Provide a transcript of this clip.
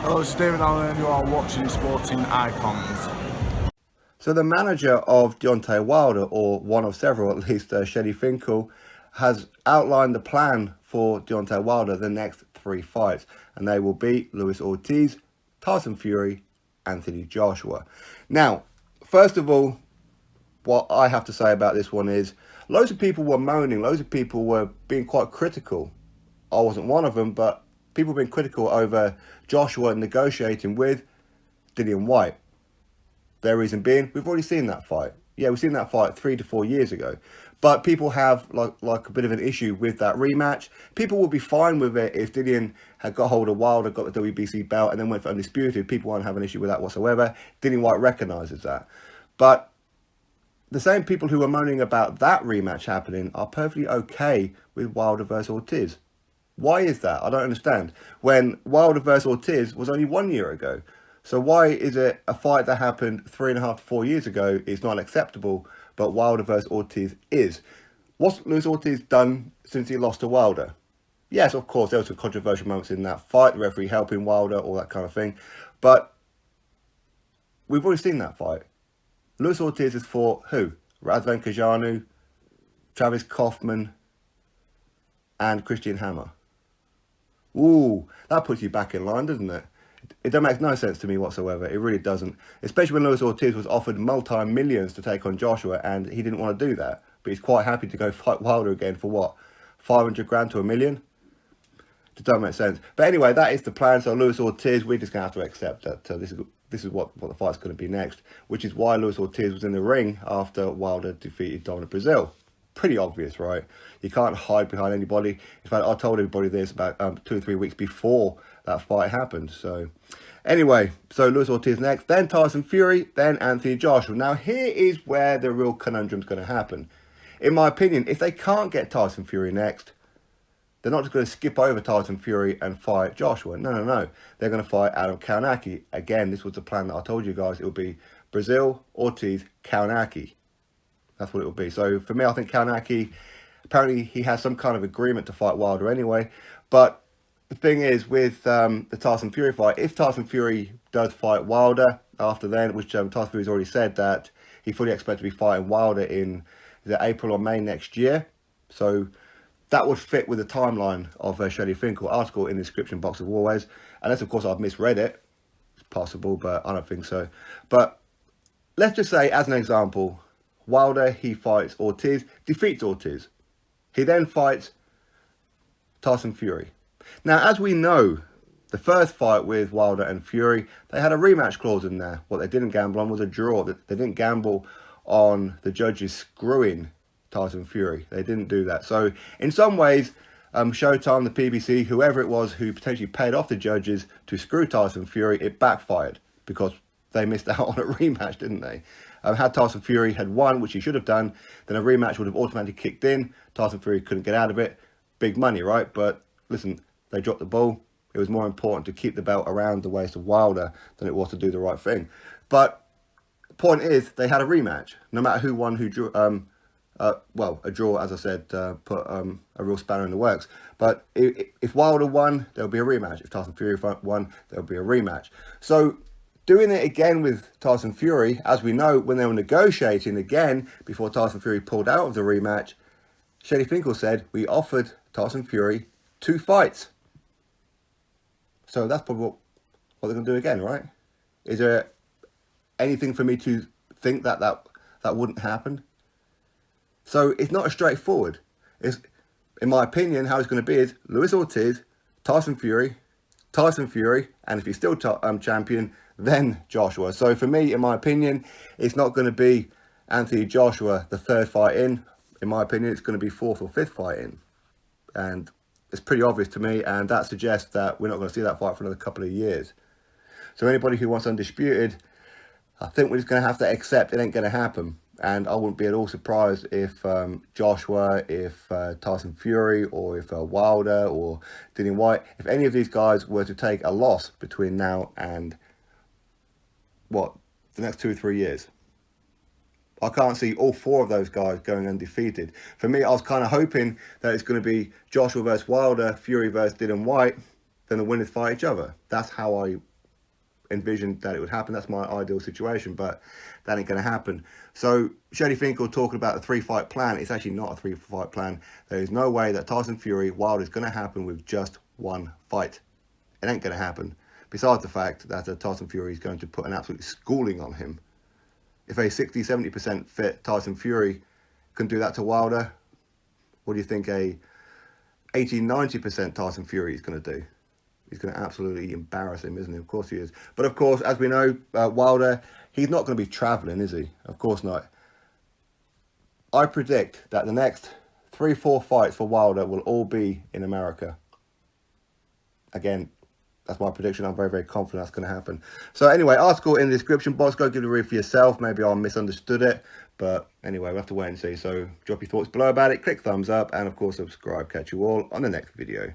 Hello, it's David Allen and you are watching Sporting Icons. So the manager of Deontay Wilder, or one of several at least, Shelly Finkel, has outlined the plan for Deontay Wilder the next 3 fights. And they will be Luis Ortiz, Tyson Fury, Anthony Joshua. Now, first of all, what I have to say about this one is loads of people were moaning, loads of people were being quite critical. I wasn't one of them, but people have been critical over Joshua negotiating with Dillian Whyte. Their reason being, we've already seen that fight. Yeah, we've seen that fight 3 to 4 years ago. But people have like a bit of an issue with that rematch. People would be fine with it if Dillian had got hold of Wilder, got the WBC belt, and then went for undisputed. People won't have an issue with that whatsoever. Dillian Whyte recognises that. But the same people who are moaning about that rematch happening are perfectly okay with Wilder versus Ortiz. Why is that? I don't understand. When Wilder versus Ortiz was only 1 year ago. So why is it a fight that happened 3.5 to 4 years ago is not acceptable, but Wilder versus Ortiz is? What's Luis Ortiz done since he lost to Wilder? Yes, of course, there were some controversial moments in that fight, the referee helping Wilder, all that kind of thing. But we've already seen that fight. Luis Ortiz has fought who? Razvan Kajanu, Travis Kaufman, and Christian Hammer. Ooh, that puts you back in line, doesn't it? It don't make no sense to me whatsoever. It really doesn't. Especially when Luis Ortiz was offered multi-millions to take on Joshua and he didn't want to do that. But he's quite happy to go fight Wilder again for what? 500 grand to $1 million? It doesn't make sense. But anyway, that is the plan. So Luis Ortiz, we're just going to have to accept that this is what the fight's going to be next. Which is why Luis Ortiz was in the ring after Wilder defeated Dominic Brazil. Pretty obvious, right? You can't hide behind anybody. In fact, I told everybody this about 2 or 3 weeks before that fight happened. So anyway, so Luis Ortiz next, then Tyson Fury, then Anthony Joshua. Now here is where the real conundrum's going to happen. In my opinion, if they can't get Tyson Fury next, they're not just going to skip over Tyson Fury and fight Joshua. No. They're going to fight Adam Kownacki. Again, this was the plan that I told you guys. It would be Brazil, Ortiz, Kownacki. That's what it will be. So for me, I think Kownacki, apparently he has some kind of agreement to fight Wilder anyway. But the thing is with the Tyson Fury fight, if Tyson Fury does fight Wilder after then, which Tyson Fury's already said that he fully expects to be fighting Wilder in April or May next year. So that would fit with the timeline of Shelly Finkel article in the description box of always. Unless, of course, I've misread it. It's possible, but I don't think so. But let's just say, as an example, Wilder, he fights Ortiz, defeats Ortiz. He then fights Tyson Fury. Now, as we know, the first fight with Wilder and Fury, they had a rematch clause in there. What they didn't gamble on was a draw. They didn't gamble on the judges screwing Tyson Fury. They didn't do that. So, in some ways, Showtime, the PBC, whoever it was who potentially paid off the judges to screw Tyson Fury, it backfired because they missed out on a rematch, didn't they? Had Tyson Fury had won, which he should have done, then a rematch would have automatically kicked in. Tyson Fury couldn't get out of it. Big money, right? But listen, they dropped the ball. It was more important to keep the belt around the waist of Wilder than it was to do the right thing. But the point is, they had a rematch. No matter who won, who drew. A draw, as I said, put a real spanner in the works. But if Wilder won, there'll be a rematch. If Tyson Fury won, there'll be a rematch. So doing it again with Tyson Fury, as we know, when they were negotiating again before Tyson Fury pulled out of the rematch, Shelly Finkel said, we offered Tyson Fury 2 fights. So that's probably what they're going to do again, right? Is there anything for me to think that wouldn't happen? So it's not as straightforward. It's, in my opinion, how it's going to be is Luis Ortiz, Tyson Fury, and if he's still champion, then Joshua. So for me, in my opinion, it's not going to be Anthony Joshua, the 3rd fight in. In my opinion, it's going to be 4th or 5th fight in. And it's pretty obvious to me, and that suggests that we're not going to see that fight for another couple of years. So anybody who wants undisputed, I think we're just going to have to accept it ain't going to happen. And I wouldn't be at all surprised if Joshua, if Tyson Fury, or if Wilder, or Dillian Whyte, if any of these guys were to take a loss between now and, the next 2 or 3 years. I can't see all 4 of those guys going undefeated. For me, I was kind of hoping that it's going to be Joshua versus Wilder, Fury versus Dillian Whyte, then the winners fight each other. That's how I envisioned that it would happen. That's my ideal situation, but that ain't going to happen. So Shelly Finkel talking about a 3-fight plan. It's actually not a 3-fight plan. There is no way that Tyson Fury Wilder is going to happen with just one fight. It ain't going to happen. Besides the fact that Tyson Fury is going to put an absolute schooling on him. If a 60-70% fit Tyson Fury can do that to Wilder, what do you think a 80-90% Tyson Fury is going to do? He's going to absolutely embarrass him, isn't he? Of course he is. But of course, as we know, Wilder, he's not going to be travelling, is he? Of course not. I predict that the next 3-4 fights for Wilder will all be in America. Again, that's my prediction. I'm very, very confident that's going to happen. So anyway, article in the description box. Go give it a read for yourself. Maybe I misunderstood it. But anyway, we'll have to wait and see. So drop your thoughts below about it. Click thumbs up. And of course, subscribe. Catch you all on the next video.